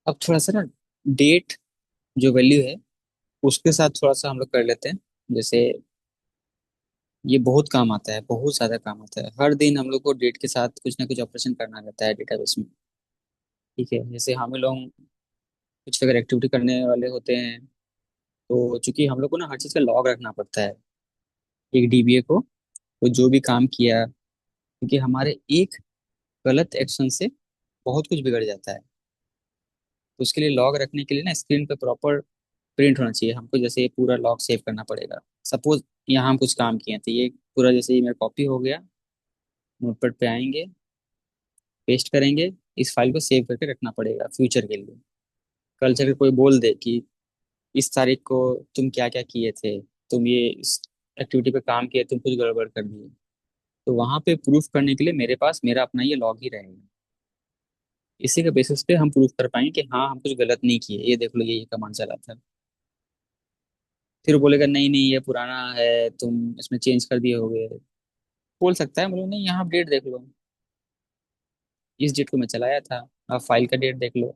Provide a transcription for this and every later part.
अब थोड़ा सा ना डेट जो वैल्यू है उसके साथ थोड़ा सा हम लोग कर लेते हैं। जैसे ये बहुत काम आता है, बहुत ज्यादा काम आता है। हर दिन हम लोग को डेट के साथ कुछ ना कुछ ऑपरेशन करना रहता है डेटाबेस में। ठीक है, जैसे हम लोग कुछ अगर एक्टिविटी करने वाले होते हैं तो चूंकि हम लोग को ना हर चीज का लॉग रखना पड़ता है एक डीबीए को। तो जो भी काम किया, क्योंकि हमारे एक गलत एक्शन से बहुत कुछ बिगड़ जाता है। तो उसके लिए लॉग रखने के लिए ना स्क्रीन पे प्रॉपर प्रिंट होना चाहिए हमको। जैसे ये पूरा लॉग सेव करना पड़ेगा। सपोज यहाँ हम कुछ काम किए तो ये पूरा जैसे ये मेरा कॉपी हो गया, नोटपैड पे आएंगे, पेस्ट करेंगे, इस फाइल को सेव करके रखना पड़ेगा फ्यूचर के लिए। कल चल के कोई बोल दे कि इस तारीख को तुम क्या क्या किए थे, तुम ये इस एक्टिविटी पे काम किए, तुम कुछ गड़बड़ कर दिए, तो वहां पे प्रूफ करने के लिए मेरे पास मेरा अपना ये लॉग ही रहेगा। इसी के बेसिस पे हम प्रूफ कर पाएंगे कि हाँ हम कुछ गलत नहीं किए, ये देख लो ये कमांड चला था। फिर वो बोलेगा नहीं नहीं ये पुराना है, तुम इसमें चेंज कर दिए होगे। बोल सकता है, बोलो नहीं यहाँ डेट देख लो, इस डेट को मैं चलाया था, आप फाइल का डेट देख लो।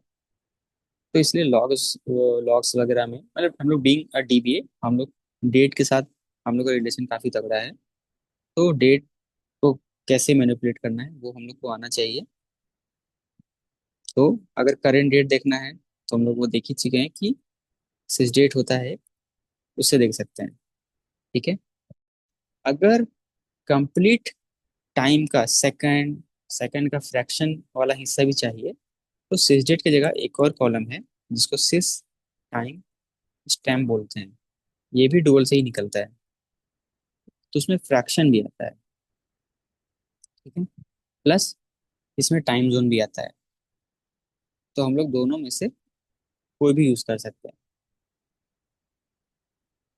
तो इसलिए लॉग्स लॉग्स वगैरह में मतलब हम लोग बीइंग अ डीबीए, हम लोग डेट के साथ हम लोग का रिलेशन काफी तगड़ा है। तो डेट को कैसे मैनिपुलेट करना है वो हम लोग को आना चाहिए। तो अगर करेंट डेट देखना है तो हम लोग वो देख ही चुके हैं कि सिस डेट होता है, उससे देख सकते हैं। ठीक है। अगर कंप्लीट टाइम का सेकंड सेकंड का फ्रैक्शन वाला हिस्सा भी चाहिए तो सिस डेट की जगह एक और कॉलम है जिसको सिस टाइम स्टैम्प बोलते हैं। ये भी डुअल से ही निकलता है, तो उसमें फ्रैक्शन भी आता है। ठीक है। प्लस इसमें टाइम जोन भी आता है। तो हम लोग दोनों में से कोई भी यूज कर सकते हैं।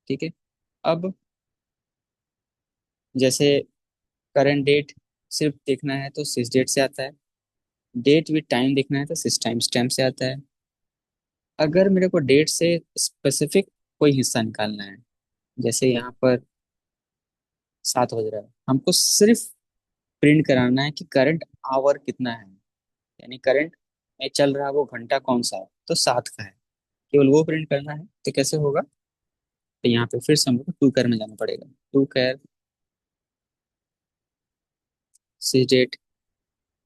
ठीक है। अब जैसे करंट डेट सिर्फ देखना है तो सिस डेट से आता है। डेट विद टाइम देखना है तो सिस टाइम स्टैम्प से आता है। अगर मेरे को डेट से स्पेसिफिक कोई हिस्सा निकालना है, जैसे यहाँ पर 7 बज रहा है, हमको सिर्फ प्रिंट कराना है कि करंट आवर कितना है, यानी करंट में चल रहा वो घंटा कौन सा है, तो 7 का है। केवल वो प्रिंट करना है तो कैसे होगा? तो यहाँ पे फिर से हमको टू कैर में जाना पड़ेगा। टू कैर सी डेट,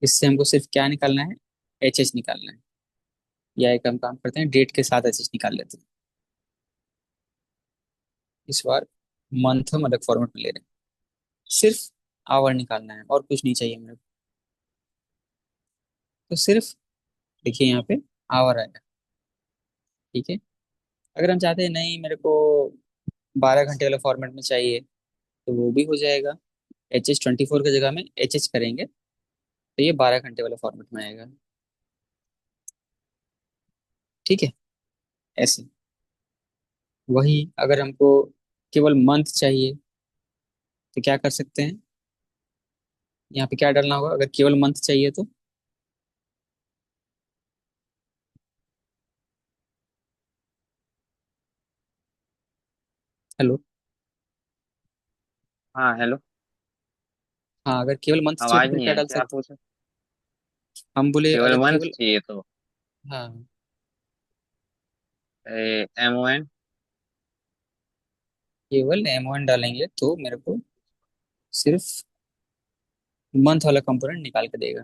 इससे हमको सिर्फ क्या निकालना है? एच एच निकालना है। या एक हम काम करते हैं डेट के साथ एच एच निकाल लेते हैं। इस बार मंथ हम अलग फॉर्मेट में ले रहे हैं। सिर्फ आवर निकालना है और कुछ नहीं चाहिए मेरे को। तो सिर्फ देखिए यहाँ पे आवर आएगा। ठीक है। अगर हम चाहते हैं नहीं मेरे को 12 घंटे वाले फॉर्मेट में चाहिए तो वो भी हो जाएगा। H24 की जगह में एच एच करेंगे तो ये 12 घंटे वाले फॉर्मेट में आएगा। ठीक है। ऐसे वही अगर हमको केवल मंथ चाहिए तो क्या कर सकते हैं? यहाँ पे क्या डालना होगा अगर केवल मंथ चाहिए तो? हेलो। हाँ हेलो। हाँ अगर केवल मंथ चाहिए तो आवाज फिर नहीं क्या आई, डाल क्या सकते? पूछा? हम बोले केवल अगर मंथ केवल, चाहिए तो हाँ MON। केवल M1 डालेंगे तो मेरे को सिर्फ मंथ वाला कंपोनेंट निकाल के देगा।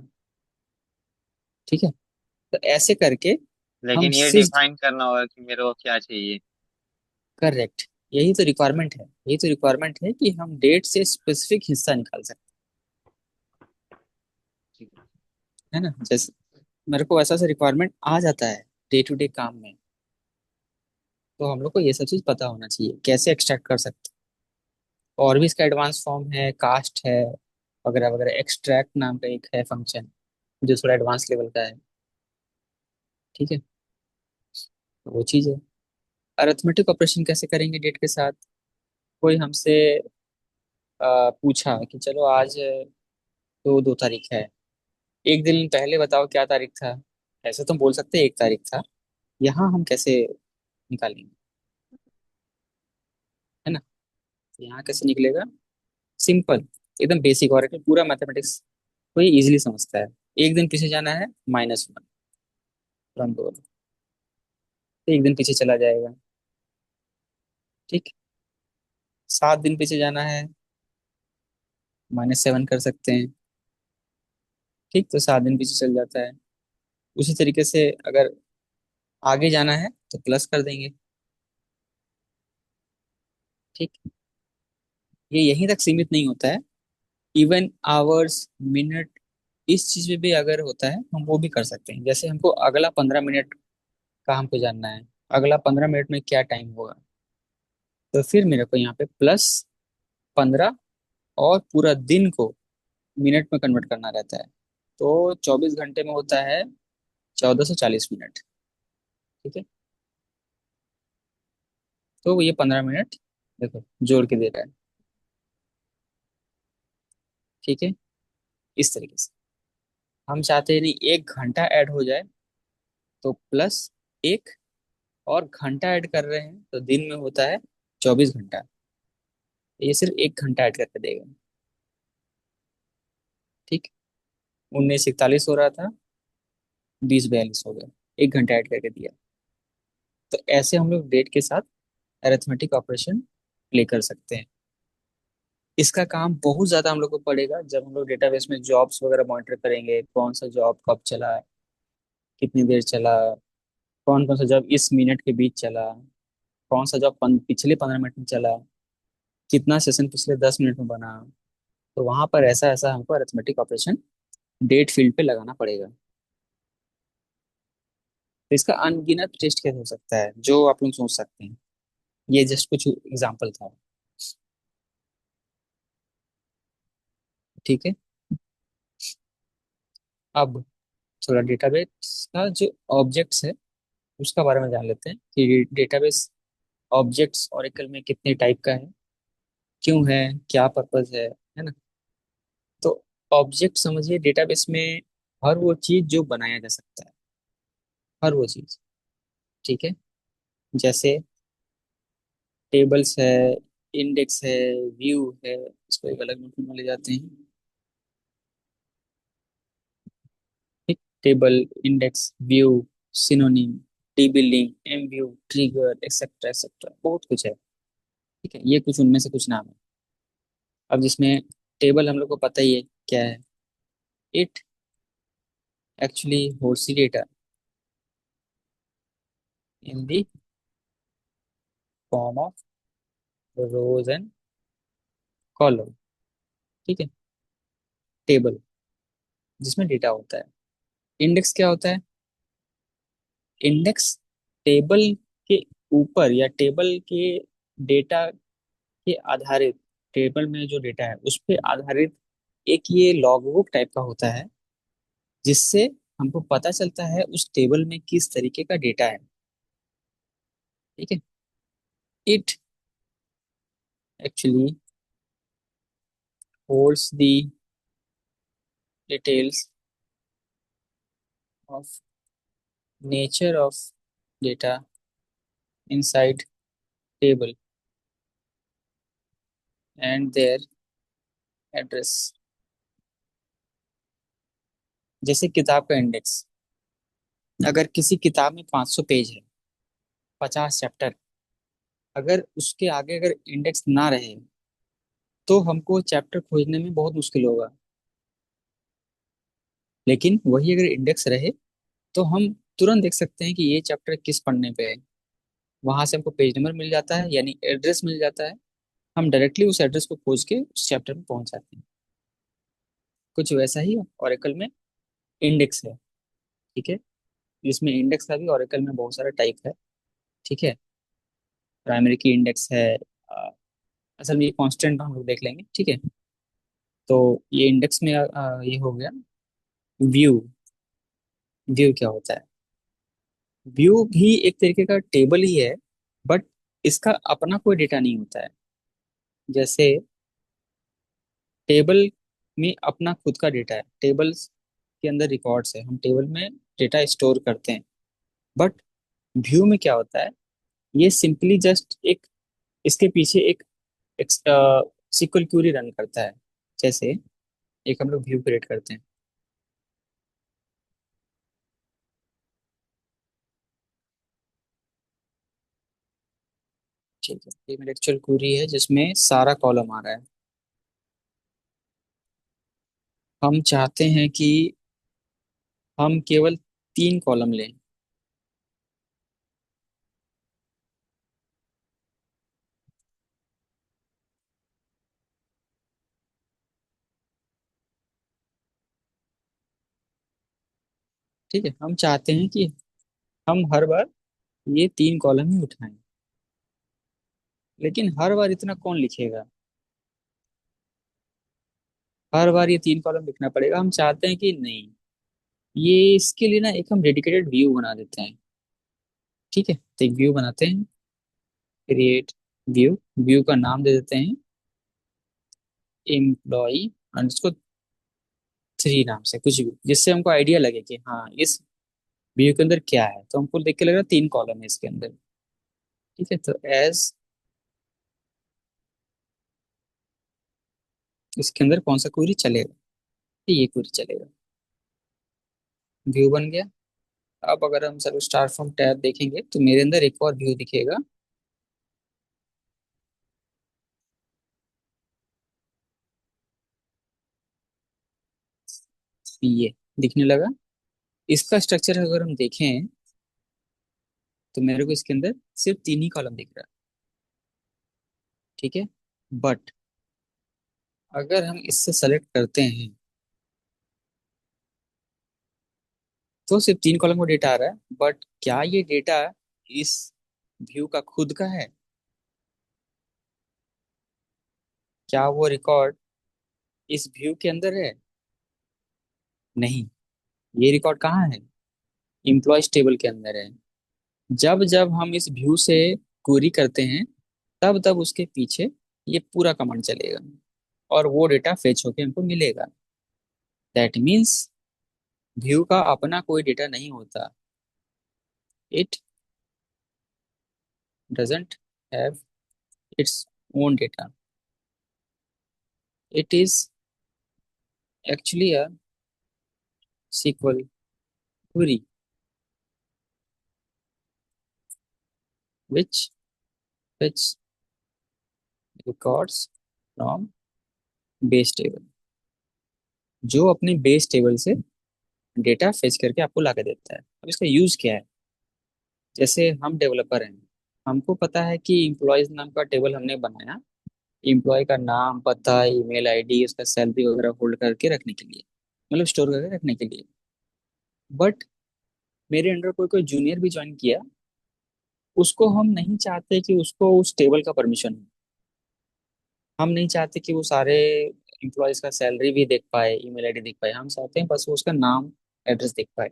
ठीक है। तो ऐसे करके हम लेकिन ये सिर्फ, डिफाइन करना होगा कि मेरे को क्या चाहिए। करेक्ट, यही तो रिक्वायरमेंट है। यही तो रिक्वायरमेंट है कि हम डेट से स्पेसिफिक हिस्सा निकाल सकते ठीक है। हैं, है ना? जैसे मेरे को ऐसा सा रिक्वायरमेंट आ जाता है डे टू डे काम में, तो हम लोग को ये सब चीज पता होना चाहिए कैसे एक्सट्रैक्ट कर सकते हैं। और भी इसका एडवांस फॉर्म है, कास्ट है, वगैरह वगैरह। एक्सट्रैक्ट नाम का एक है फंक्शन जो थोड़ा एडवांस लेवल का है। ठीक है। तो वो चीज़ है। अरिथमेटिक ऑपरेशन कैसे करेंगे डेट के साथ? कोई हमसे पूछा कि चलो आज तो 2 तारीख है, एक दिन पहले बताओ क्या तारीख था। ऐसे तो हम बोल सकते हैं 1 तारीख था। यहाँ हम कैसे निकालेंगे? है ना? तो यहाँ कैसे निकलेगा? सिंपल, एकदम बेसिक। और पूरा मैथमेटिक्स कोई इजीली समझता है। एक दिन पीछे जाना है, -1 फ्रॉम 2। तो एक दिन पीछे चला जाएगा। ठीक। 7 दिन पीछे जाना है, -7 कर सकते हैं। ठीक, तो 7 दिन पीछे चल जाता है। उसी तरीके से अगर आगे जाना है तो प्लस कर देंगे। ठीक। ये यहीं तक सीमित नहीं होता है, इवन आवर्स, मिनट, इस चीज में भी अगर होता है हम वो भी कर सकते हैं। जैसे हमको अगला 15 मिनट का हमको जानना है, अगला 15 मिनट में क्या टाइम होगा, तो फिर मेरे को यहाँ पे +15 और पूरा दिन को मिनट में कन्वर्ट करना रहता है। तो 24 घंटे में होता है 1440 मिनट। ठीक है। तो ये 15 मिनट देखो जोड़ के दे रहा है। ठीक है। इस तरीके से हम चाहते हैं नहीं 1 घंटा ऐड हो जाए, तो +1, और घंटा ऐड कर रहे हैं तो दिन में होता है 24 घंटा। ये सिर्फ 1 घंटा ऐड करके देगा। ठीक। 19:41 हो रहा था, 20:42 हो गया, 1 घंटा ऐड करके दिया। तो ऐसे हम लोग डेट के साथ अरिथमेटिक ऑपरेशन प्ले कर सकते हैं। इसका काम बहुत ज्यादा हम लोग को पड़ेगा जब हम लोग डेटाबेस में जॉब्स वगैरह मॉनिटर करेंगे, कौन सा जॉब कब चला, कितनी देर चला, कौन कौन सा जॉब इस मिनट के बीच चला, कौन सा जॉब पिछले 15 मिनट में चला, कितना सेशन पिछले 10 मिनट में बना। तो वहां पर ऐसा ऐसा हमको अरिथमेटिक ऑपरेशन डेट फील्ड पे लगाना पड़ेगा। तो इसका अनगिनत टेस्ट केस हो सकता है जो आप लोग सोच सकते हैं। ये जस्ट कुछ एग्जाम्पल था। ठीक है। अब थोड़ा डेटाबेस का जो ऑब्जेक्ट्स है उसका बारे में जान लेते हैं कि डेटाबेस ऑब्जेक्ट्स ओरेकल में कितने टाइप का है, क्यों है, क्या पर्पस है ना। तो ऑब्जेक्ट समझिए डेटाबेस में हर वो चीज जो बनाया जा सकता है, हर वो चीज। ठीक है। जैसे टेबल्स है, इंडेक्स है, व्यू है, इसको एक अलग नोट में ले जाते हैं। ठीक। Table, index, view, synonym, DB link, M view, trigger, etcetera etcetera, बहुत कुछ है। ठीक है, ये कुछ उनमें से कुछ नाम है। अब जिसमें टेबल हम लोग को पता ही है क्या है। It actually holds the data in the form of rose and column. ठीक है। टेबल जिसमें डेटा होता है। इंडेक्स क्या होता है? इंडेक्स टेबल के ऊपर या टेबल के डेटा के आधारित, टेबल में जो डेटा है उस पे आधारित एक ये लॉगबुक टाइप का होता है, जिससे हमको पता चलता है उस टेबल में किस तरीके का डेटा है। ठीक है। It actually holds the details of nature of data inside table and their address. जैसे किताब का इंडेक्स, अगर किसी किताब में 500 पेज है, 50 चैप्टर, अगर उसके आगे अगर इंडेक्स ना रहे तो हमको चैप्टर खोजने में बहुत मुश्किल होगा। लेकिन वही अगर इंडेक्स रहे तो हम तुरंत देख सकते हैं कि ये चैप्टर किस पन्ने पे है। वहां से हमको पेज नंबर मिल जाता है, यानी एड्रेस मिल जाता है। हम डायरेक्टली उस एड्रेस को खोज के उस चैप्टर में पहुंच जाते हैं। कुछ वैसा ही ओरेकल में इंडेक्स है। ठीक है। इसमें इंडेक्स का भी ओरेकल में बहुत सारा टाइप है। ठीक है। प्राइमरी की इंडेक्स है। असल में ये कांस्टेंट हम लोग देख लेंगे। ठीक है। तो ये इंडेक्स में ये हो गया। व्यू, व्यू क्या होता है? व्यू भी एक तरीके का टेबल ही है, बट इसका अपना कोई डेटा नहीं होता है। जैसे टेबल में अपना खुद का डेटा है, टेबल्स के अंदर रिकॉर्ड्स है, हम टेबल में डेटा स्टोर करते हैं। बट व्यू में क्या होता है? ये सिंपली जस्ट एक, इसके पीछे एक सिक्वल क्यूरी रन करता है। जैसे एक हम लोग व्यू क्रिएट करते हैं। ठीक है, ये मेरी एक्चुअल क्वेरी है जिसमें सारा कॉलम आ रहा है। हम चाहते हैं कि हम केवल 3 कॉलम लें। ठीक है, हम चाहते हैं कि हम हर बार ये 3 कॉलम ही उठाएं। लेकिन हर बार इतना कौन लिखेगा? हर बार ये 3 कॉलम लिखना पड़ेगा? हम चाहते हैं कि नहीं, ये इसके लिए ना एक हम डेडिकेटेड व्यू बना देते हैं। ठीक है, तो एक व्यू बनाते हैं। Create view. व्यू का नाम दे देते हैं एम्प्लॉय अंडरस्कोर 3 नाम से, कुछ भी जिससे हमको आइडिया लगे कि हाँ इस व्यू के अंदर क्या है। तो हमको देख के लग रहा है 3 कॉलम है इसके अंदर। ठीक है, तो एज इसके अंदर कौन सा क्वेरी चलेगा? ये क्वेरी चलेगा। व्यू बन गया। अब अगर हम सर स्टार फ्रॉम टैब देखेंगे तो मेरे अंदर एक और व्यू दिखेगा। ये दिखने लगा। इसका स्ट्रक्चर अगर हम देखें तो मेरे को इसके अंदर सिर्फ 3 ही कॉलम दिख रहा है। ठीक है, बट अगर हम इससे सेलेक्ट करते हैं तो सिर्फ 3 कॉलम का डेटा आ रहा है। बट क्या ये डेटा इस व्यू का खुद का है? क्या वो रिकॉर्ड इस व्यू के अंदर है? नहीं, ये रिकॉर्ड कहाँ है? इम्प्लॉयज टेबल के अंदर है। जब जब हम इस व्यू से क्वेरी करते हैं तब तब उसके पीछे ये पूरा कमांड चलेगा और वो डेटा फेच होके हमको मिलेगा। दैट मीन्स व्यू का अपना कोई डेटा नहीं होता। It doesn't have its own data. It is actually a SQL query which fetch records from base table, जो अपने बेस टेबल से डेटा फेच करके आपको ला के देता है। अब इसका यूज क्या है? जैसे हम डेवलपर हैं, हमको पता है कि इम्प्लॉयज नाम का टेबल हमने बनाया इम्प्लॉय का नाम, पता, ईमेल आईडी, उसका सैलरी वगैरह होल्ड करके रखने के लिए, मतलब स्टोर करके रखने के लिए। बट मेरे अंडर कोई कोई जूनियर भी ज्वाइन किया, उसको हम नहीं चाहते कि उसको उस टेबल का परमिशन हो। हम नहीं चाहते कि वो सारे इम्प्लॉयज का सैलरी भी देख पाए, ईमेल आईडी देख पाए। हम चाहते हैं बस वो उसका नाम, एड्रेस देख पाए।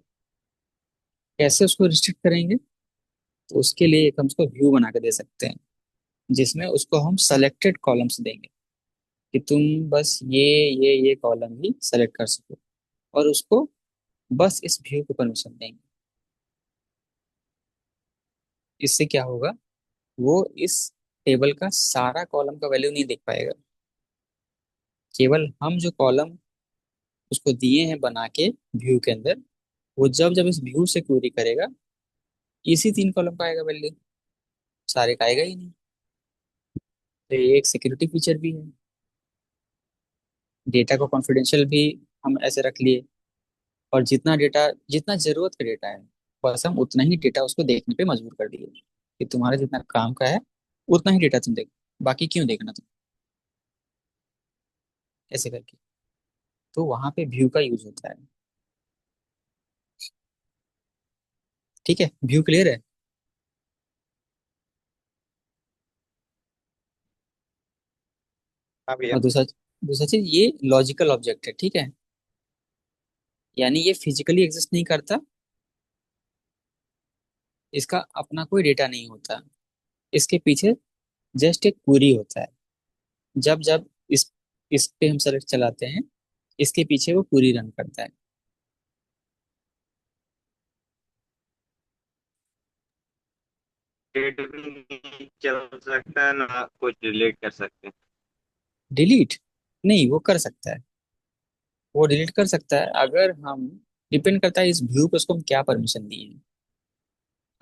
कैसे उसको रिस्ट्रिक्ट करेंगे? तो उसके लिए एक हम उसको व्यू बना के दे सकते हैं जिसमें उसको हम सेलेक्टेड कॉलम्स देंगे कि तुम बस ये कॉलम ही सेलेक्ट कर सको, और उसको बस इस व्यू को परमिशन देंगे। इससे क्या होगा? वो इस टेबल का सारा कॉलम का वैल्यू नहीं देख पाएगा। केवल हम जो कॉलम उसको दिए हैं बना के व्यू के अंदर, वो जब जब इस व्यू से क्वेरी करेगा इसी 3 कॉलम का आएगा वैल्यू, सारे का आएगा ही नहीं। तो ये एक सिक्योरिटी फीचर भी है। डेटा को कॉन्फिडेंशियल भी हम ऐसे रख लिए, और जितना डेटा, जितना जरूरत का डेटा है, बस हम उतना ही डेटा उसको देखने पे मजबूर कर दिए कि तुम्हारा जितना काम का है उतना ही डेटा तुम देखो, बाकी क्यों देखना तुम, ऐसे करके। तो वहां पे व्यू का यूज होता है। ठीक है, व्यू क्लियर है? हाँ भैया। और दूसरा दूसरा चीज, ये लॉजिकल ऑब्जेक्ट है। ठीक है, यानी ये फिजिकली एग्जिस्ट नहीं करता, इसका अपना कोई डेटा नहीं होता। इसके पीछे जस्ट एक क्वेरी होता है। जब जब इस पे हम सेलेक्ट चलाते हैं, इसके पीछे वो क्वेरी रन करता है। डिलीट भी नहीं चल सकता है ना, कुछ डिलीट कर सकते हैं। डिलीट नहीं, वो कर सकता है। वो डिलीट कर सकता है अगर हम, डिपेंड करता है इस व्यू पे उसको हम क्या परमिशन दिए हैं।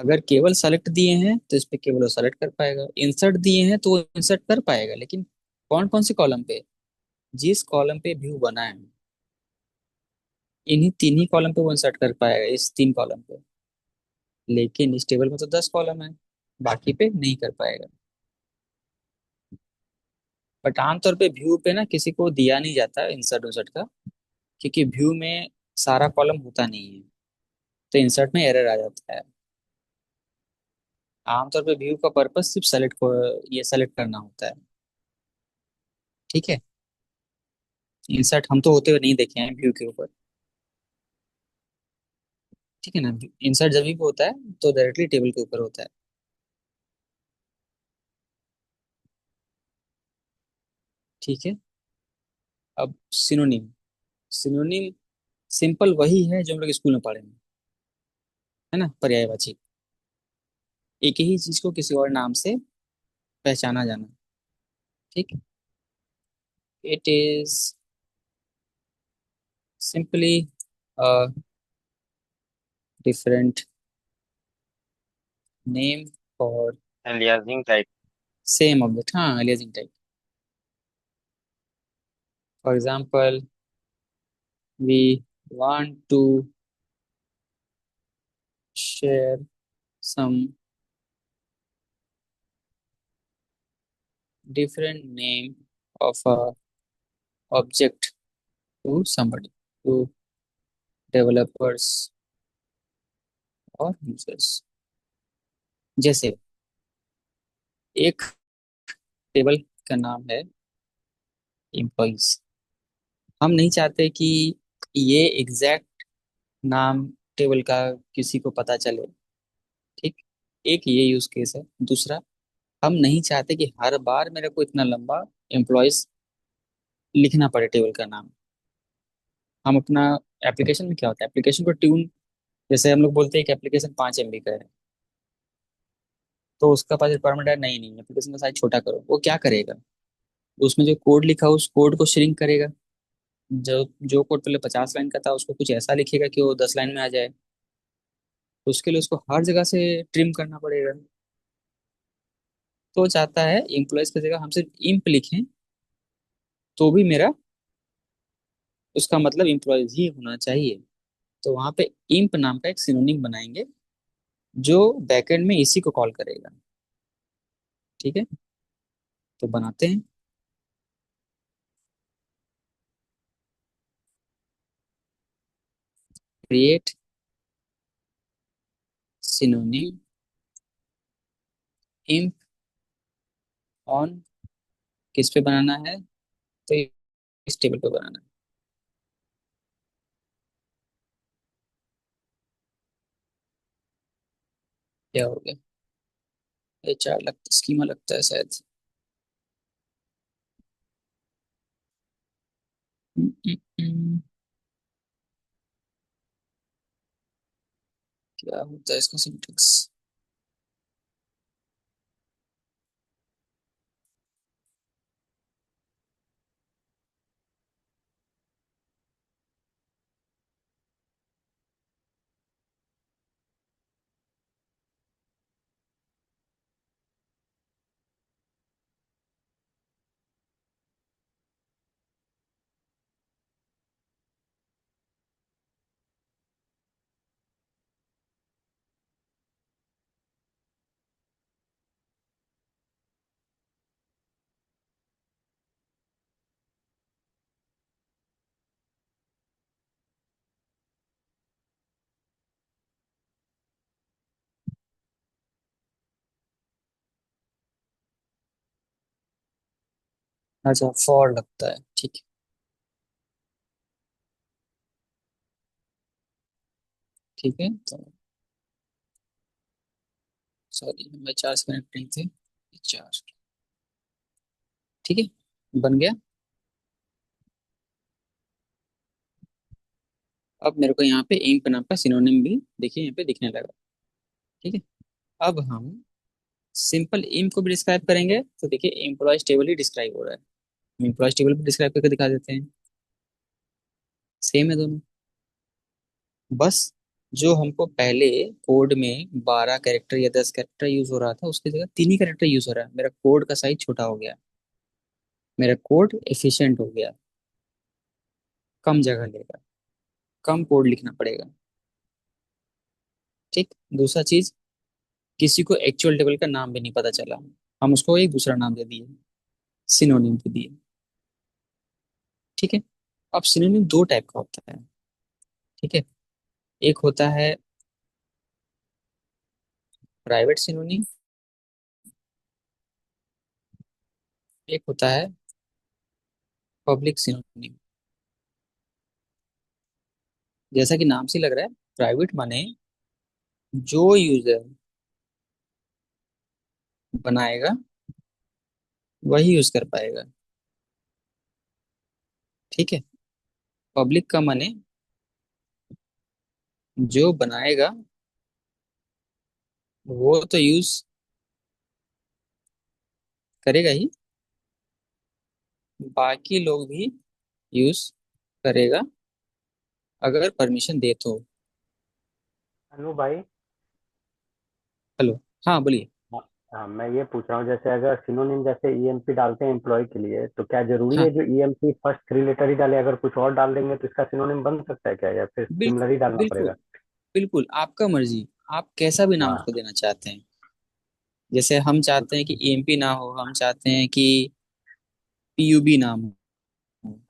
अगर केवल सेलेक्ट दिए हैं तो इस पे केवल वो सेलेक्ट कर पाएगा, इंसर्ट दिए हैं तो वो इंसर्ट कर पाएगा, लेकिन कौन कौन से कॉलम पे? जिस कॉलम पे व्यू बना है इन्हीं तीन ही कॉलम पे वो इंसर्ट कर पाएगा, इस तीन कॉलम पे। लेकिन इस टेबल में तो 10 कॉलम है, बाकी पे नहीं कर पाएगा। बट आमतौर पे व्यू पे ना किसी को दिया नहीं जाता इंसर्ट उन्सर्ट का, क्योंकि व्यू में सारा कॉलम होता नहीं है, तो इंसर्ट में एरर आ जाता है। आमतौर पे व्यू का पर्पस सिर्फ सेलेक्ट को ये सेलेक्ट करना होता है। ठीक है। इंसर्ट हम तो होते हुए नहीं देखे हैं व्यू के ऊपर। ठीक है ना। इंसर्ट जब भी होता है तो डायरेक्टली टेबल के ऊपर होता है। ठीक है। अब सिनोनिम। सिनोनिम सिंपल वही है जो हम लोग स्कूल में पढ़े हैं, है ना, पर्यायवाची। एक ही चीज को किसी और नाम से पहचाना जाना। ठीक। It is simply different name for aliasing type. Same object, हाँ, aliasing type. For example, we want to share some different name of a object to somebody, to developers और users। जैसे एक टेबल का नाम है एम्प्लॉइज। हम नहीं चाहते कि ये एग्जैक्ट नाम टेबल का किसी को पता चले। ठीक। एक ये यूज केस है। दूसरा, हम नहीं चाहते कि हर बार मेरे को इतना लंबा एम्प्लॉयज लिखना पड़े टेबल का नाम। हम अपना एप्लीकेशन में क्या होता है, एप्लीकेशन को ट्यून, जैसे हम लोग बोलते हैं कि एप्लीकेशन 5 MB का है, तो उसका पास रिक्वायरमेंट है नहीं नहीं एप्लीकेशन का साइज छोटा करो। वो क्या करेगा, उसमें जो कोड लिखा हो उस कोड को श्रिंक करेगा। जो जो कोड पहले 50 लाइन का था उसको कुछ ऐसा लिखेगा कि वो 10 लाइन में आ जाए। तो उसके लिए उसको हर जगह से ट्रिम करना पड़ेगा। तो वो चाहता है एम्प्लॉयज की जगह हम सिर्फ इंप लिखें, तो भी मेरा उसका मतलब एम्प्लॉयज ही होना चाहिए। तो वहां पे इंप नाम का एक सिनोनिम बनाएंगे जो बैकएंड में इसी को कॉल करेगा। ठीक है। तो बनाते हैं। क्रिएट सिनोनिम इंप ऑन, किस पे बनाना है, तो इस टेबल पे बनाना है। क्या हो गया, HR लगता, स्कीमा लगता है शायद। हम्म, हम्म, क्या होता है इसका सिंटेक्स? अच्छा, फॉर लगता है, ठीक है। ठीक है, तो सॉरी मैं 4 से कनेक्ट नहीं थे। 4। ठीक है, बन गया। अब मेरे को यहाँ पे इंप नाम का सिनोनिम भी देखिए यहाँ पे दिखने लगा। ठीक है। अब हम सिंपल इंप को भी डिस्क्राइब करेंगे, तो देखिए एम्प्लॉयज टेबल ही डिस्क्राइब हो रहा है। हम एम्प्लॉयज टेबल भी डिस्क्राइब करके दिखा देते हैं। सेम है दोनों। बस जो हमको पहले कोड में 12 कैरेक्टर या 10 कैरेक्टर यूज हो रहा था, उसकी जगह 3 ही कैरेक्टर यूज हो रहा है। मेरा कोड का साइज छोटा हो गया, मेरा कोड एफिशिएंट हो गया, कम जगह लेगा, कम कोड लिखना पड़ेगा। ठीक। दूसरा चीज, किसी को एक्चुअल टेबल का नाम भी नहीं पता चला, हम उसको एक दूसरा नाम दे दिए, सिनोनिम दे दिए। ठीक है। अब सिनोनिम दो टाइप का होता है। ठीक है। एक होता है प्राइवेट सिनोनिम, एक होता है पब्लिक सिनोनिम। जैसा कि नाम से लग रहा है, प्राइवेट माने जो यूजर बनाएगा वही यूज कर पाएगा। ठीक है। पब्लिक का माने जो बनाएगा वो तो यूज करेगा ही, बाकी लोग भी यूज करेगा अगर परमिशन दे तो। अनु भाई। हेलो। हाँ बोलिए। हाँ। हाँ, मैं ये पूछ रहा हूँ, जैसे अगर सिनोनिम जैसे ईएमपी डालते हैं एम्प्लॉय के लिए, तो क्या जरूरी है हाँ जो ईएमपी फर्स्ट थ्री लेटर ही डाले, अगर कुछ और डाल देंगे तो इसका सिनोनिम बन सकता है क्या, या फिर बिल्कुल सिमिलर ही डालना बिल्कुल पड़ेगा? बिल्कुल, आपका मर्जी। आप कैसा भी नाम हाँ। उसको देना चाहते हैं। जैसे हम चाहते हैं कि एएमपी ना हो, हम चाहते हैं कि पीयूबी नाम हो।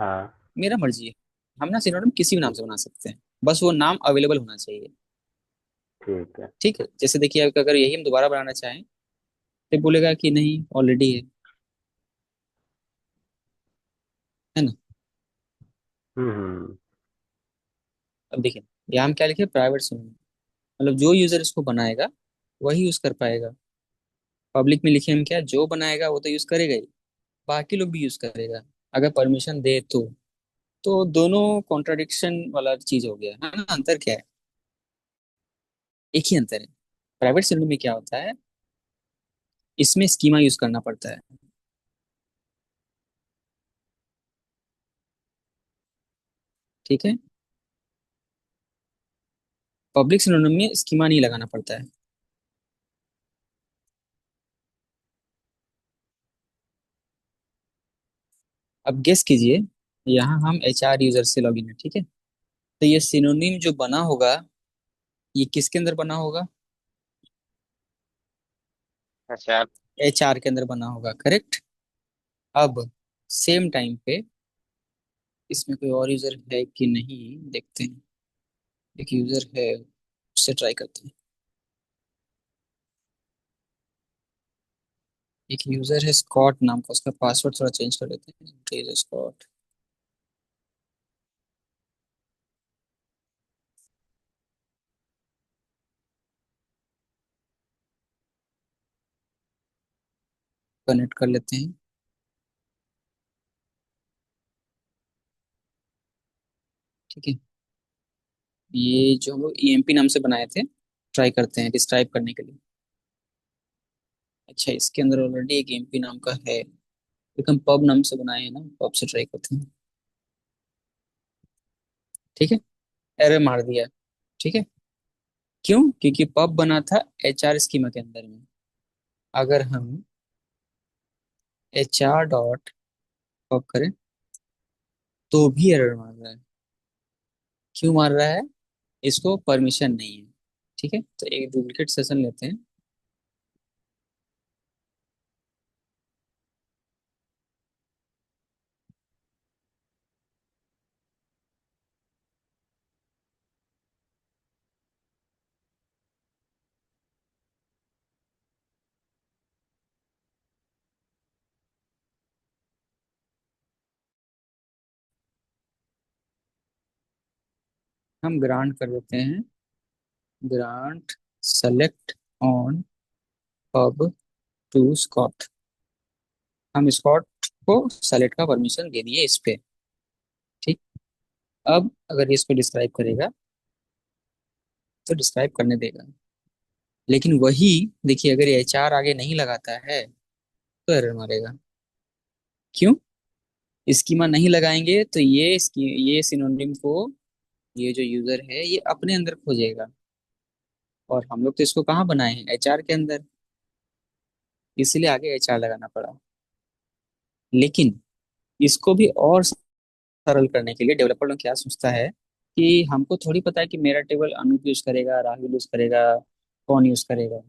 हाँ। मेरा मर्जी है। हम ना सिनोनिम किसी भी नाम ठीक। से बना सकते हैं, बस वो नाम अवेलेबल होना चाहिए। ठीक है। ठीक है। जैसे देखिए, अगर यही हम दोबारा बनाना चाहें तो बोलेगा कि नहीं, ऑलरेडी है ना। हम्म। अब देखिए, यहाँ हम क्या लिखे, प्राइवेट सिनोनिम, मतलब जो यूजर इसको बनाएगा वही यूज कर पाएगा। पब्लिक में लिखे हम क्या, जो बनाएगा वो तो यूज करेगा ही, बाकी लोग भी यूज करेगा अगर परमिशन दे तो दोनों कॉन्ट्राडिक्शन वाला चीज हो गया है ना। अंतर क्या है? एक ही अंतर है। प्राइवेट सिनोनिम में क्या होता है, इसमें स्कीमा यूज करना पड़ता है। ठीक है। पब्लिक सिनोनिम में स्कीमा नहीं लगाना पड़ता है। अब गेस कीजिए, यहाँ हम HR यूजर से लॉगिन है। ठीक है। तो ये सिनोनिम जो बना होगा, ये किसके अंदर बना होगा? अच्छा। HR के अंदर बना होगा, करेक्ट। अब सेम टाइम पे इसमें कोई और यूजर है कि नहीं देखते हैं। एक यूजर है, उससे ट्राई करते हैं। एक यूजर है स्कॉट नाम का, उसका पासवर्ड थोड़ा चेंज कर लेते हैं, स्कॉट। कनेक्ट कर लेते हैं। ठीक है। ये जो हम लोग EMP नाम से बनाए थे, ट्राई करते हैं डिस्क्राइब करने के लिए। अच्छा, इसके अंदर ऑलरेडी एक EMP नाम का है, लेकिन हम पब नाम से बनाए हैं ना, पब से ट्राई करते हैं। ठीक है। एरर मार दिया। ठीक है। क्यों? क्योंकि पब बना था HR स्कीमा के अंदर में। अगर हम HR.pub करें तो भी एरर मार रहा है। क्यों मार रहा है? इसको परमिशन नहीं है। ठीक है। तो एक डुप्लीकेट सेशन लेते हैं। हम ग्रांट कर देते हैं, grant select on pub to Scott. हम स्कॉट को सेलेक्ट का परमिशन दे दिए इस पे। ठीक। अब अगर ये इस पे डिस्क्राइब करेगा तो डिस्क्राइब करने देगा, लेकिन वही देखिए, अगर HR आगे नहीं लगाता है तो एरर मारेगा। क्यों? स्कीमा नहीं लगाएंगे तो ये सिनोनिम को ये जो यूजर है ये अपने अंदर खोजेगा, और हम लोग तो इसको कहाँ बनाए हैं, एचआर के अंदर, इसलिए आगे एचआर लगाना पड़ा। लेकिन इसको भी और सरल करने के लिए डेवलपर लोग क्या सोचता है कि हमको थोड़ी पता है कि मेरा टेबल अनूप यूज करेगा, राहुल यूज करेगा, कौन यूज करेगा।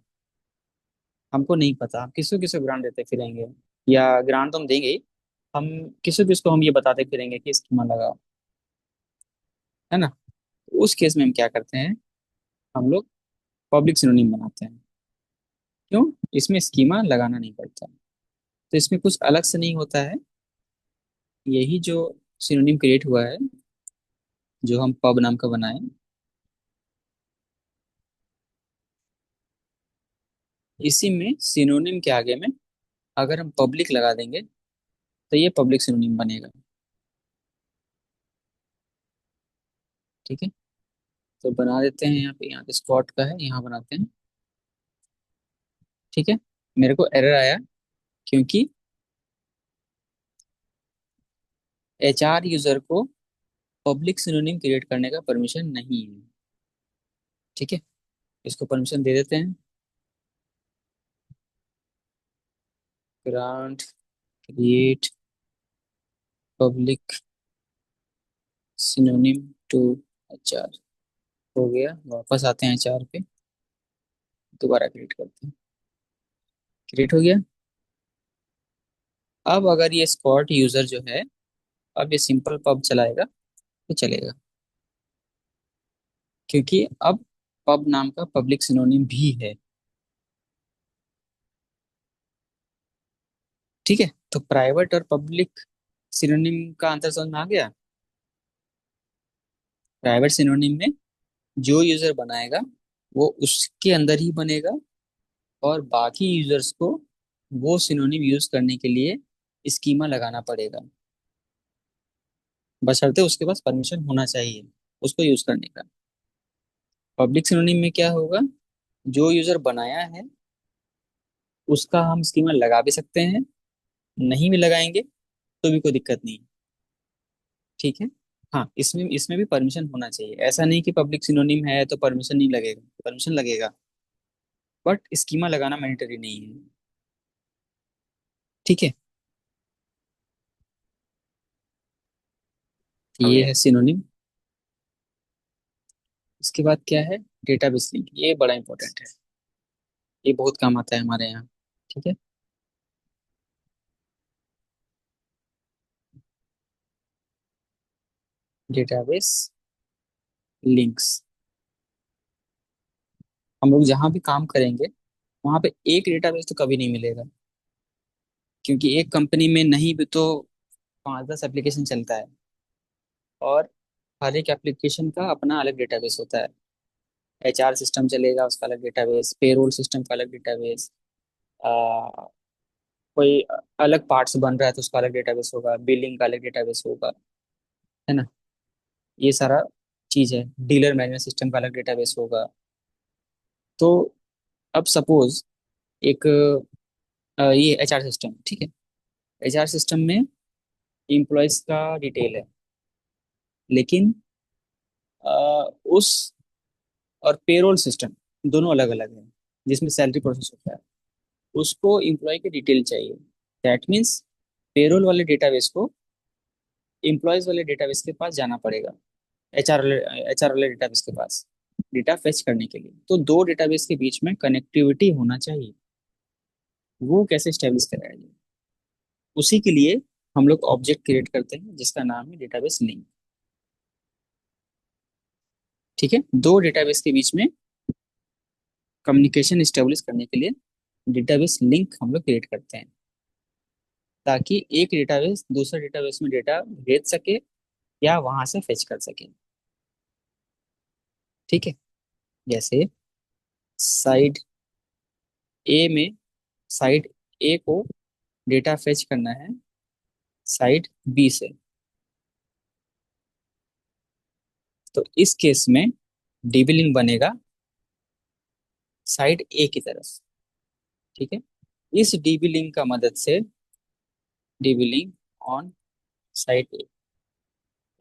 हमको नहीं पता, हम किसको किसको ग्रांट देते फिरेंगे, या ग्रांट तो हम देंगे ही, हम किसको किसको हम ये बताते फिरेंगे कि स्कीमा लगाओ, है ना। उस केस में हम क्या करते हैं, हम लोग पब्लिक सिनोनिम बनाते हैं। क्यों? इसमें स्कीमा लगाना नहीं पड़ता, तो इसमें कुछ अलग से नहीं होता है। यही जो सिनोनिम क्रिएट हुआ है, जो हम पब नाम का बनाए, इसी में सिनोनिम के आगे में अगर हम पब्लिक लगा देंगे तो ये पब्लिक सिनोनिम बनेगा। ठीक है, तो बना देते हैं यहाँ पे स्पॉट का है, यहाँ बनाते हैं। ठीक है, मेरे को एरर आया क्योंकि एचआर यूजर को पब्लिक सिनोनिम क्रिएट करने का परमिशन नहीं है। ठीक है, इसको परमिशन दे देते हैं, grant create public synonym to HR. हो गया, वापस आते हैं एचआर पे, दोबारा क्रिएट करते हैं। क्रिएट हो गया। अब अगर ये स्पॉट यूजर जो है, अब ये सिंपल पब चलाएगा तो चलेगा, क्योंकि अब पब नाम का पब्लिक सिनोनिम भी है। ठीक है, तो प्राइवेट और पब्लिक सिनोनिम का अंतर समझ में आ गया। प्राइवेट सिनोनिम में जो यूजर बनाएगा वो उसके अंदर ही बनेगा, और बाकी यूजर्स को वो सिनोनिम यूज करने के लिए स्कीमा लगाना पड़ेगा, बशर्ते उसके पास परमिशन होना चाहिए उसको यूज करने का। पब्लिक सिनोनिम में क्या होगा, जो यूजर बनाया है उसका हम स्कीमा लगा भी सकते हैं, नहीं भी लगाएंगे तो भी कोई दिक्कत नहीं। ठीक है, हाँ, इसमें इसमें भी परमिशन होना चाहिए, ऐसा नहीं कि पब्लिक सिनोनिम है तो परमिशन नहीं लगेगा, परमिशन लगेगा, बट स्कीमा लगाना मैंडेटरी नहीं है। ठीक है, ये समझे। है सिनोनिम। इसके बाद क्या है, डेटाबेस लिंक, ये बड़ा इंपॉर्टेंट है, ये बहुत काम आता है हमारे यहाँ। ठीक है, डेटाबेस लिंक्स, हम लोग जहाँ भी काम करेंगे वहाँ पे एक डेटाबेस तो कभी नहीं मिलेगा, क्योंकि एक कंपनी में नहीं भी तो 5-10 एप्लीकेशन चलता है, और हर एक एप्लीकेशन का अपना अलग डेटाबेस होता है। एचआर सिस्टम चलेगा उसका अलग डेटाबेस, पेरोल सिस्टम का अलग डेटाबेस, कोई अलग पार्ट्स बन रहा है तो उसका अलग डेटाबेस होगा, बिलिंग का अलग डेटाबेस होगा, है ना। ये सारा चीज है, डीलर मैनेजमेंट सिस्टम का अलग डेटाबेस होगा। तो अब सपोज एक ये एचआर सिस्टम, ठीक है, एचआर सिस्टम में इम्प्लॉयज का डिटेल है, लेकिन उस और पेरोल सिस्टम दोनों अलग अलग है, जिसमें सैलरी प्रोसेस होता है, उसको इम्प्लॉय की डिटेल चाहिए। दैट मीन्स पेरोल वाले डेटाबेस को इम्प्लॉयज वाले डेटाबेस के पास जाना पड़ेगा, एचआर वाले डेटाबेस के पास डेटा फेच करने के लिए। तो दो डेटाबेस के बीच में कनेक्टिविटी होना चाहिए, वो कैसे स्टेब्लिश कराया जाए, उसी के लिए हम लोग ऑब्जेक्ट क्रिएट करते हैं जिसका नाम है डेटाबेस लिंक। ठीक है, दो डेटाबेस के बीच में कम्युनिकेशन स्टेब्लिश करने के लिए डेटाबेस लिंक हम लोग क्रिएट करते हैं, ताकि एक डेटाबेस दूसरे डेटाबेस में डेटा भेज सके या वहां से फेच कर सके। ठीक है, जैसे साइड ए में, साइड ए को डेटा फेच करना है साइड बी से, तो इस केस में डीबी लिंक बनेगा साइड ए की तरफ। ठीक है, इस डीबी लिंक का मदद से, डीबी लिंक ऑन साइड ए,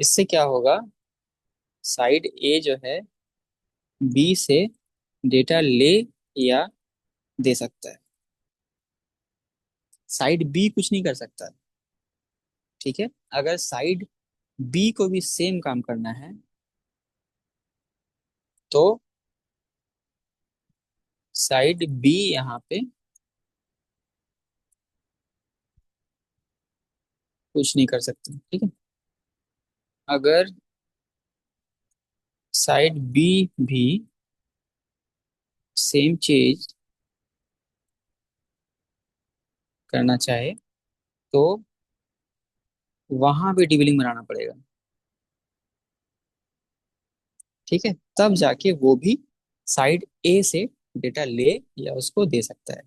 इससे क्या होगा, साइड ए जो है बी से डेटा ले या दे सकता है। साइड बी कुछ नहीं कर सकता। ठीक है। अगर साइड बी को भी सेम काम करना है तो साइड बी यहाँ पे कुछ नहीं कर सकती। ठीक है। अगर साइड बी भी सेम चीज करना चाहे तो वहां भी डिविलिंग बनाना पड़ेगा। ठीक है। तब जाके वो भी साइड ए से डेटा ले या उसको दे सकता है।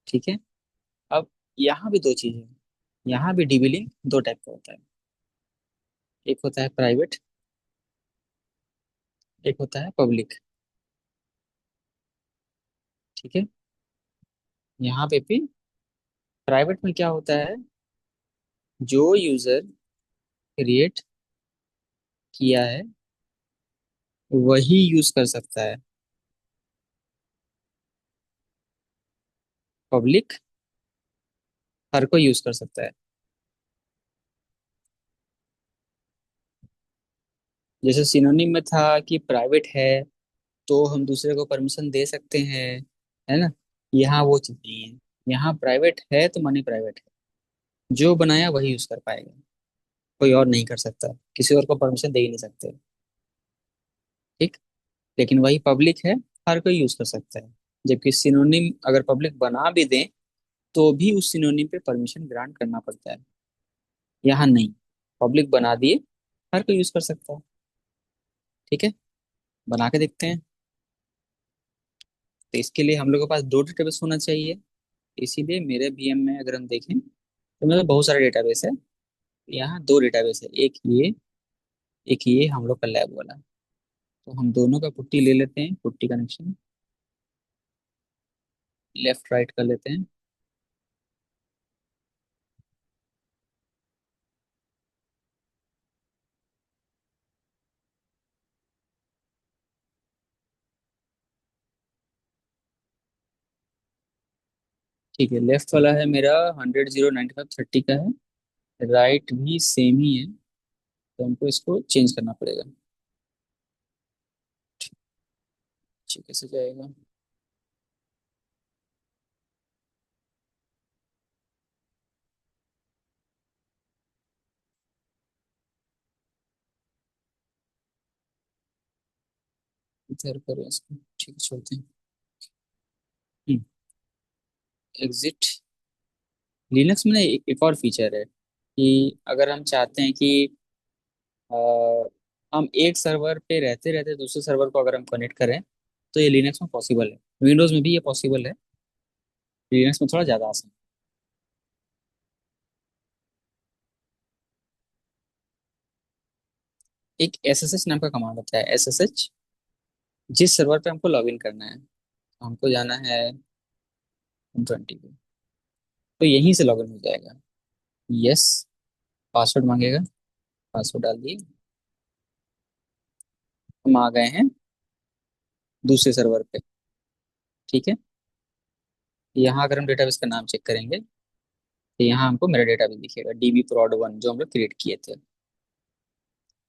ठीक है। अब यहाँ भी दो चीजें हैं। यहाँ भी डिविलिंग दो टाइप का होता है। एक होता है प्राइवेट, एक होता है पब्लिक। ठीक है। यहाँ पे भी प्राइवेट में क्या होता है, जो यूजर क्रिएट किया है वही यूज कर सकता है। पब्लिक हर कोई यूज कर सकता है। जैसे सिनोनिम में था कि प्राइवेट है तो हम दूसरे को परमिशन दे सकते हैं, है ना। यहाँ वो चीज नहीं है। यहाँ प्राइवेट है तो माने प्राइवेट है, जो बनाया वही यूज कर पाएगा, कोई और नहीं कर सकता, किसी और को परमिशन दे ही नहीं सकते। ठीक। लेकिन वही पब्लिक है, हर कोई यूज कर सकता है। जबकि सिनोनिम अगर पब्लिक बना भी दें तो भी उस सिनोनिम पे परमिशन ग्रांट करना पड़ता है। यहाँ नहीं, पब्लिक बना दिए, हर कोई यूज कर सकता है। ठीक है। बना के देखते हैं। तो इसके लिए हम लोग के पास दो डेटाबेस होना चाहिए। इसीलिए मेरे बीएम में अगर हम देखें तो मेरे बहुत सारे डेटाबेस है। यहाँ दो डेटाबेस है, एक ये हम लोग का लैब वाला। तो हम दोनों का पुट्टी ले लेते हैं, पुट्टी कनेक्शन लेफ्ट राइट कर लेते हैं। ठीक है। लेफ्ट वाला है मेरा 100.095.30 का है, राइट भी सेम ही है, तो हमको इसको चेंज करना पड़ेगा। ठीक, कैसे जाएगा। इधर करो इसको। ठीक है, छोड़ते हैं। एग्जिट। लिनक्स में ना एक और फीचर है कि अगर हम चाहते हैं कि अ, हम एक सर्वर पे रहते रहते दूसरे सर्वर को अगर हम कनेक्ट करें तो ये लिनक्स में पॉसिबल है। विंडोज में भी ये पॉसिबल है, लिनक्स में थोड़ा ज़्यादा आसान। एक एसएसएच नाम का कमांड होता है, एसएसएच। जिस सर्वर पे हमको लॉगिन करना है, हमको जाना है 20 पे, तो यहीं से लॉगिन हो जाएगा। यस, पासवर्ड मांगेगा, पासवर्ड डाल दिए, हम आ गए हैं दूसरे सर्वर पे। ठीक है। यहाँ अगर हम डेटाबेस का नाम चेक करेंगे तो यहाँ हमको मेरा डेटाबेस दिखेगा, डीबी prod 1 जो हम लोग क्रिएट किए थे।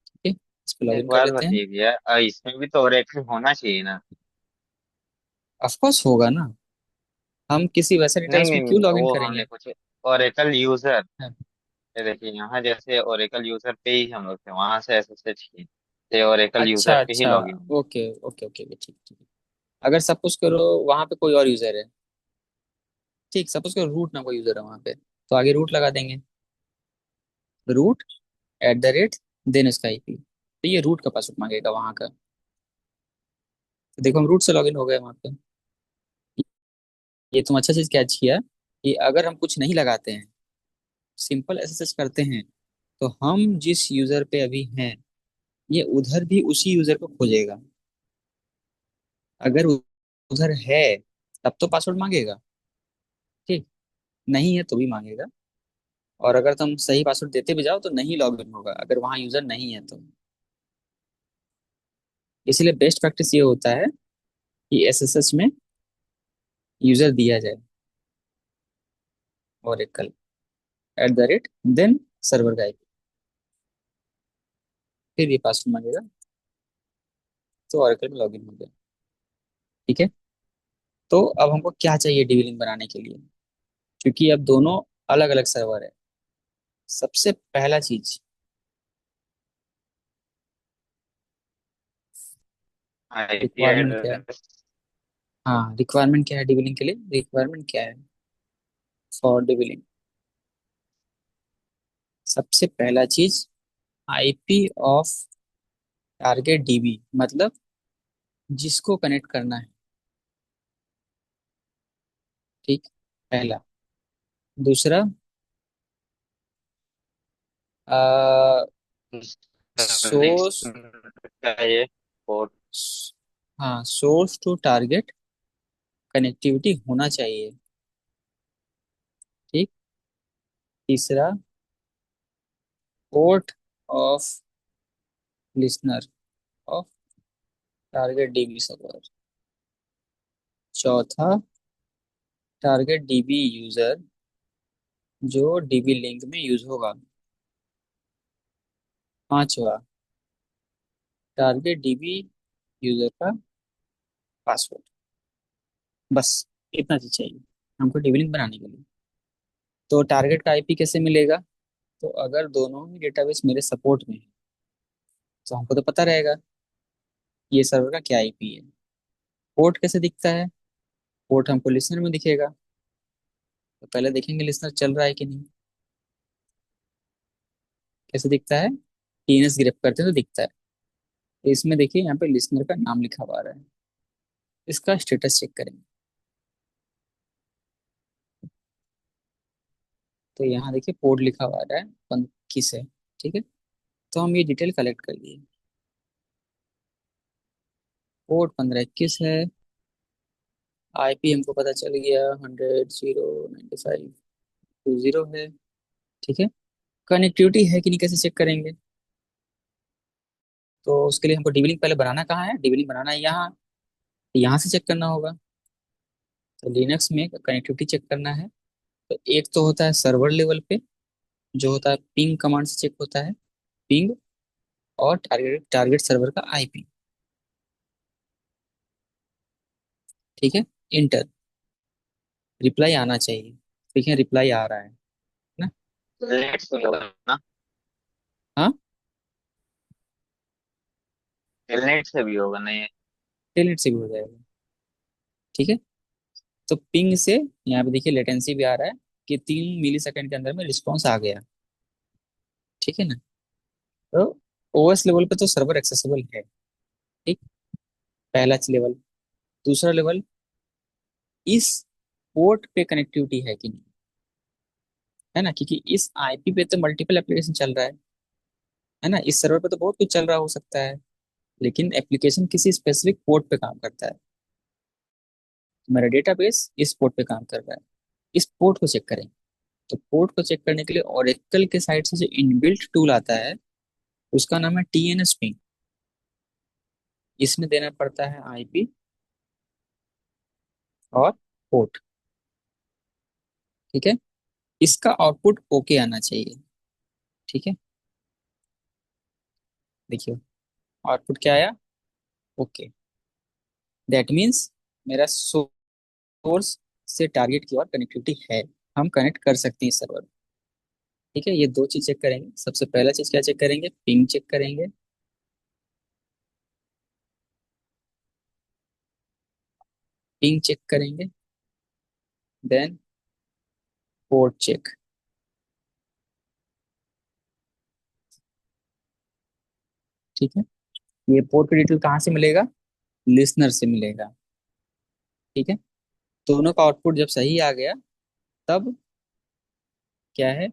ठीक है। इस पर एक लॉगिन कर बात लेते हैं। बताइए भैया, इसमें भी तो ओरेकल होना चाहिए ना? ऑफकोर्स होगा ना, हम किसी वैसे नहीं डेटाबेस नहीं में क्यों नहीं, लॉगिन वो करेंगे। हमने कुछ ओरेकल यूजर, हाँ, ये देखिए यहाँ जैसे ओरेकल यूजर पे ही हम लोग थे, वहां से एसएसएच किए थे, ओरेकल अच्छा यूजर पे ही अच्छा। Login. Okay okay okay okay, ठीक ठीक। अगर सपोज करो वहाँ पे कोई और यूजर है, ठीक, सपोज करो रूट ना कोई यूजर है वहाँ पे, तो आगे रूट लगा देंगे, रूट @ देन उसका आईपी, तो ये रूट का पासवर्ड मांगेगा वहाँ का। तो देखो हम रूट से लॉगिन हो गए वहाँ पे। ये तुम अच्छा चीज कैच किया कि अगर हम कुछ नहीं लगाते हैं, सिंपल एसएसएच करते हैं, तो हम जिस यूजर पे अभी हैं ये उधर भी उसी यूजर को खोजेगा। अगर उधर है तब तो पासवर्ड मांगेगा, ठीक, नहीं है तो भी मांगेगा। और अगर तुम सही पासवर्ड देते भी जाओ तो नहीं लॉग इन होगा अगर वहाँ यूजर नहीं है तो। इसलिए बेस्ट प्रैक्टिस ये होता है कि एसएसएच में यूजर दिया जाए ओरेकल @ देन सर्वर का आईपी, फिर ये पासवर्ड मांगेगा तो ओरेकल में लॉग इन हो गया। ठीक है। तो अब हमको क्या चाहिए डीलिंक बनाने के लिए, क्योंकि अब दोनों अलग अलग सर्वर है। सबसे पहला चीज आईपी रिक्वायरमेंट क्या है। एड्रेस। हाँ, रिक्वायरमेंट क्या है डीलिंक के लिए, रिक्वायरमेंट क्या है फॉर डीलिंक। सबसे पहला चीज आईपी ऑफ टारगेट डीबी, मतलब जिसको कनेक्ट करना है। ठीक, पहला। दूसरा सोर्स, चाहिए पोर्ट। हाँ सोर्स टू टारगेट कनेक्टिविटी होना चाहिए। ठीक। तीसरा port of listener of target dB server. चौथा टारगेट डीबी यूजर जो डीबी लिंक में यूज होगा। पांचवा टारगेट डीबी यूजर का पासवर्ड। बस इतना चीज चाहिए हमको डीबी लिंक बनाने के लिए। तो टारगेट का आईपी कैसे मिलेगा, तो अगर दोनों ही डेटाबेस मेरे सपोर्ट में है तो हमको तो पता रहेगा ये सर्वर का क्या आईपी है। पोर्ट कैसे दिखता है, पोर्ट हमको लिसनर में दिखेगा। तो पहले देखेंगे लिसनर चल रहा है कि नहीं। कैसे दिखता है, टीएनएस ग्रेप करते हैं तो दिखता है। तो इसमें देखिए यहाँ पे लिसनर का नाम लिखा हुआ आ रहा है, इसका स्टेटस चेक करेंगे। तो यहाँ देखिए पोर्ट लिखा हुआ आ रहा है 21 है। ठीक है। तो हम ये डिटेल कलेक्ट कर लिए। पोर्ट 1521 है। आईपी हमको पता चल गया 100.0.95.20 है। ठीक है। कनेक्टिविटी है कि नहीं कैसे चेक करेंगे, तो उसके लिए हमको डीबी लिंक पहले बनाना कहाँ है, डीबी लिंक बनाना है यहाँ। यहाँ से चेक करना होगा। तो लिनक्स में कनेक्टिविटी चेक करना है तो एक तो होता है सर्वर लेवल पे, जो होता है पिंग कमांड से चेक होता है। पिंग और टारगेट टारगेट सर्वर का आईपी। ठीक है। इंटर, रिप्लाई आना चाहिए। ठीक है, रिप्लाई आ रहा है ना। टेलनेट से होगा ना? हाँ, टेलनेट से भी होगा नहीं? टेलनेट से भी हो जाएगा। ठीक है। तो पिंग से यहाँ पे देखिए लेटेंसी भी आ रहा है कि 3 मिली सेकंड के अंदर में रिस्पॉन्स आ गया। ठीक है ना। तो ओएस लेवल पे तो सर्वर एक्सेसिबल है। ठीक, पहला लेवल। दूसरा लेवल, इस पोर्ट पे कनेक्टिविटी है कि नहीं, है ना, क्योंकि इस आईपी पे तो मल्टीपल एप्लीकेशन चल रहा है ना। इस सर्वर पे तो बहुत कुछ चल रहा हो सकता है, लेकिन एप्लीकेशन किसी स्पेसिफिक पोर्ट पे काम करता है। तो मेरा डेटाबेस इस पोर्ट पे काम कर रहा है, इस पोर्ट को चेक करें। तो पोर्ट को चेक करने के लिए ओरेकल के साइड से जो इनबिल्ट टूल आता है उसका नाम है टीएनएस पिंग। इसमें देना पड़ता है आईपी और पोर्ट। ठीक है। इसका आउटपुट ओके आना चाहिए। ठीक है। देखिए आउटपुट क्या आया, ओके। दैट मीन्स मेरा सोर्स से टारगेट की ओर कनेक्टिविटी है, हम कनेक्ट कर सकते हैं इस सर्वर। ठीक है। ये दो चीज चेक करेंगे। सबसे पहला चीज क्या चेक करेंगे, पिंग चेक करेंगे। पिंग चेक करेंगे, देन पोर्ट चेक। ठीक है। ये पोर्ट की डिटेल कहाँ से मिलेगा, लिसनर से मिलेगा। ठीक है। दोनों का आउटपुट जब सही आ गया तब क्या है,